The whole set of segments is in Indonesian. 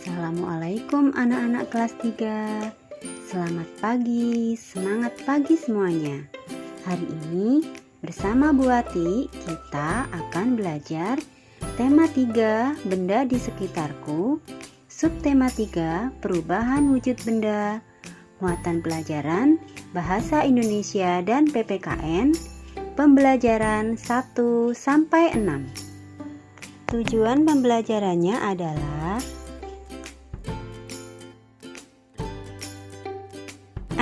Assalamualaikum anak-anak kelas 3. Selamat pagi, semangat pagi semuanya. Hari ini bersama Bu Wati kita akan belajar tema 3 benda di sekitarku, subtema 3 perubahan wujud benda, muatan pelajaran Bahasa Indonesia dan PPKN, pembelajaran 1 sampai 6. Tujuan pembelajarannya adalah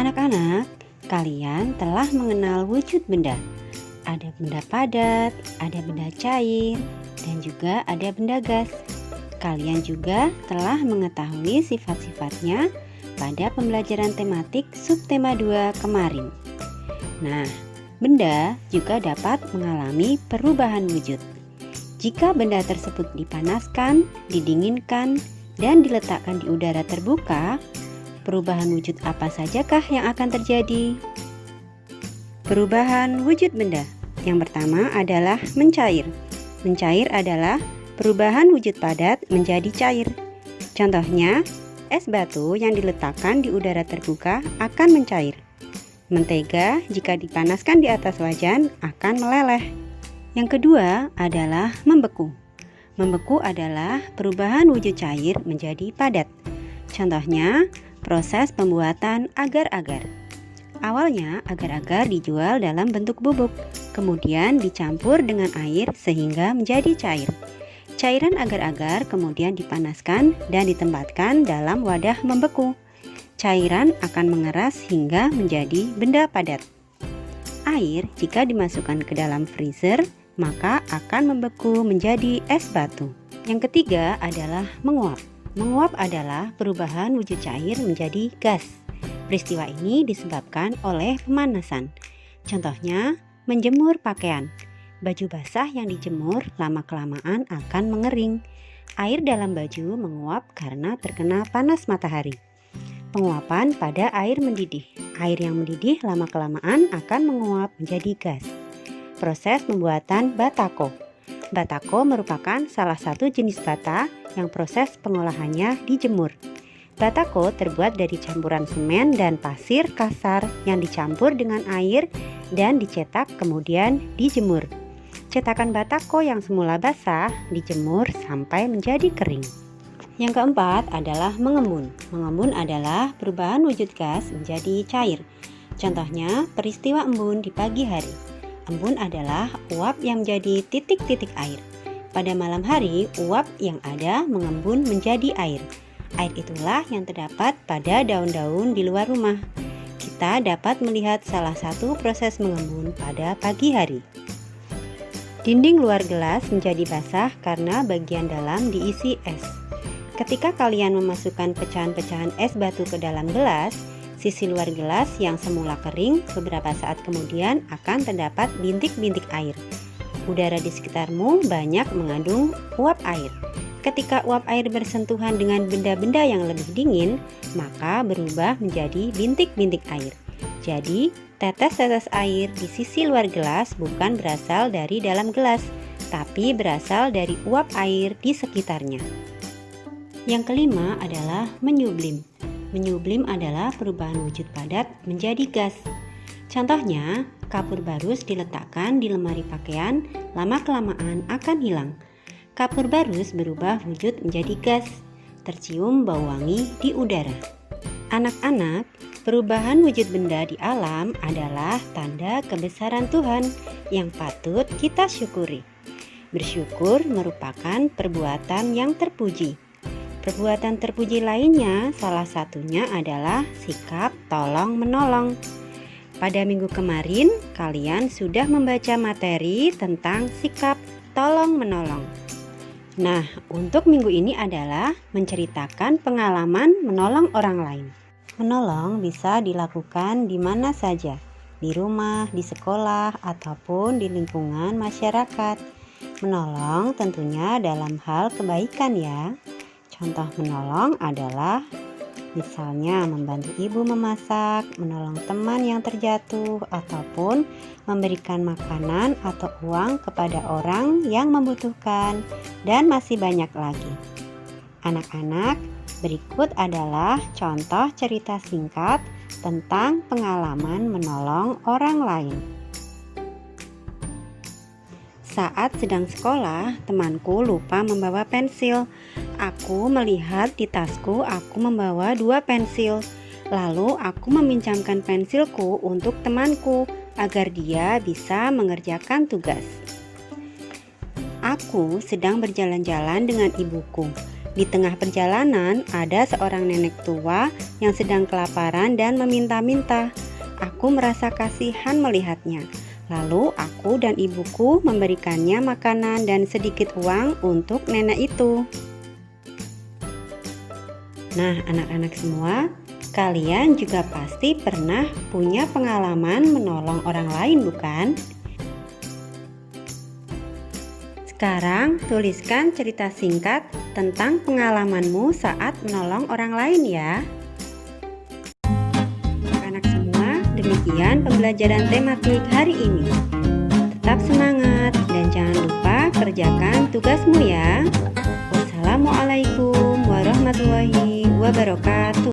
anak-anak, kalian telah mengenal wujud benda. Ada benda padat, ada benda cair, dan juga ada benda gas. Kalian juga telah mengetahui sifat-sifatnya pada pembelajaran tematik subtema 2 kemarin. Nah, benda juga dapat mengalami perubahan wujud. Jika benda tersebut dipanaskan, didinginkan, dan diletakkan di udara terbuka, perubahan wujud apa sajakah yang akan terjadi? Perubahan wujud benda. Yang pertama adalah mencair. Mencair adalah perubahan wujud padat menjadi cair. Contohnya, es batu yang diletakkan di udara terbuka akan mencair. Mentega jika dipanaskan di atas wajan akan meleleh. Yang kedua adalah membeku. Membeku adalah perubahan wujud cair menjadi padat. Contohnya, proses pembuatan agar-agar. Awalnya agar-agar dijual dalam bentuk bubuk, kemudian dicampur dengan air sehingga menjadi cair. Cairan agar-agar kemudian dipanaskan dan ditempatkan dalam wadah membeku. Cairan akan mengeras hingga menjadi benda padat. Air jika dimasukkan ke dalam freezer, maka akan membeku menjadi es batu. Yang ketiga adalah menguap. Menguap adalah perubahan wujud cair menjadi gas. Peristiwa ini disebabkan oleh pemanasan. Contohnya, menjemur pakaian. Baju basah yang dijemur lama-kelamaan akan mengering. Air dalam baju menguap karena terkena panas matahari. Penguapan pada air mendidih. Air yang mendidih lama-kelamaan akan menguap menjadi gas. Proses pembuatan batako. Batako merupakan salah satu jenis bata yang proses pengolahannya dijemur. Batako terbuat dari campuran semen dan pasir kasar yang dicampur dengan air dan dicetak kemudian dijemur. Cetakan batako yang semula basah dijemur sampai menjadi kering. Yang keempat adalah mengembun. Mengembun adalah perubahan wujud gas menjadi cair. Contohnya peristiwa embun di pagi hari. Embun adalah uap yang menjadi titik-titik air. Pada malam hari, uap yang ada mengembun menjadi air. Air itulah yang terdapat pada daun-daun di luar rumah. Kita dapat melihat salah satu proses mengembun pada pagi hari. Dinding luar gelas menjadi basah karena bagian dalam diisi es. Ketika kalian memasukkan pecahan-pecahan es batu ke dalam gelas, sisi luar gelas yang semula kering beberapa saat kemudian akan terdapat bintik-bintik air. Udara di sekitarmu banyak mengandung uap air. Ketika uap air bersentuhan dengan benda-benda yang lebih dingin, maka berubah menjadi bintik-bintik air. Jadi, tetes-tetes air di sisi luar gelas bukan berasal dari dalam gelas, tapi berasal dari uap air di sekitarnya. Yang kelima adalah menyublim. Menyublim adalah perubahan wujud padat menjadi gas. Contohnya, kapur barus diletakkan di lemari pakaian, lama-kelamaan akan hilang. Kapur barus berubah wujud menjadi gas, tercium bau wangi di udara. Anak-anak, perubahan wujud benda di alam adalah tanda kebesaran Tuhan yang patut kita syukuri. Bersyukur merupakan perbuatan yang terpuji. Perbuatan terpuji lainnya salah satunya adalah sikap tolong-menolong. Pada minggu kemarin, kalian sudah membaca materi tentang sikap tolong-menolong. Nah, untuk minggu ini adalah menceritakan pengalaman menolong orang lain. Menolong bisa dilakukan di mana saja, di rumah, di sekolah, ataupun di lingkungan masyarakat. Menolong tentunya dalam hal kebaikan ya. Contoh menolong adalah misalnya membantu ibu memasak, menolong teman yang terjatuh, ataupun memberikan makanan atau uang kepada orang yang membutuhkan, dan masih banyak lagi. Anak-anak, Berikut adalah contoh cerita singkat tentang pengalaman menolong orang lain. Saat sedang sekolah, temanku lupa membawa pensil. Aku melihat di tasku aku membawa 2 pensil. Lalu aku meminjamkan pensilku untuk temanku agar dia bisa mengerjakan tugas. Aku sedang berjalan-jalan dengan ibuku. Di tengah perjalanan, ada seorang nenek tua yang sedang kelaparan dan meminta-minta. Aku merasa kasihan melihatnya. Lalu aku dan ibuku memberikannya makanan dan sedikit uang untuk nenek itu. Nah, anak-anak semua, kalian juga pasti pernah punya pengalaman menolong orang lain, bukan? Sekarang tuliskan cerita singkat tentang pengalamanmu saat menolong orang lain ya. Anak semua, demikian pembelajaran tematik hari ini. Tetap semangat dan jangan lupa kerjakan tugasmu ya. Wassalamualaikum warahmatullahi wabarakatuh.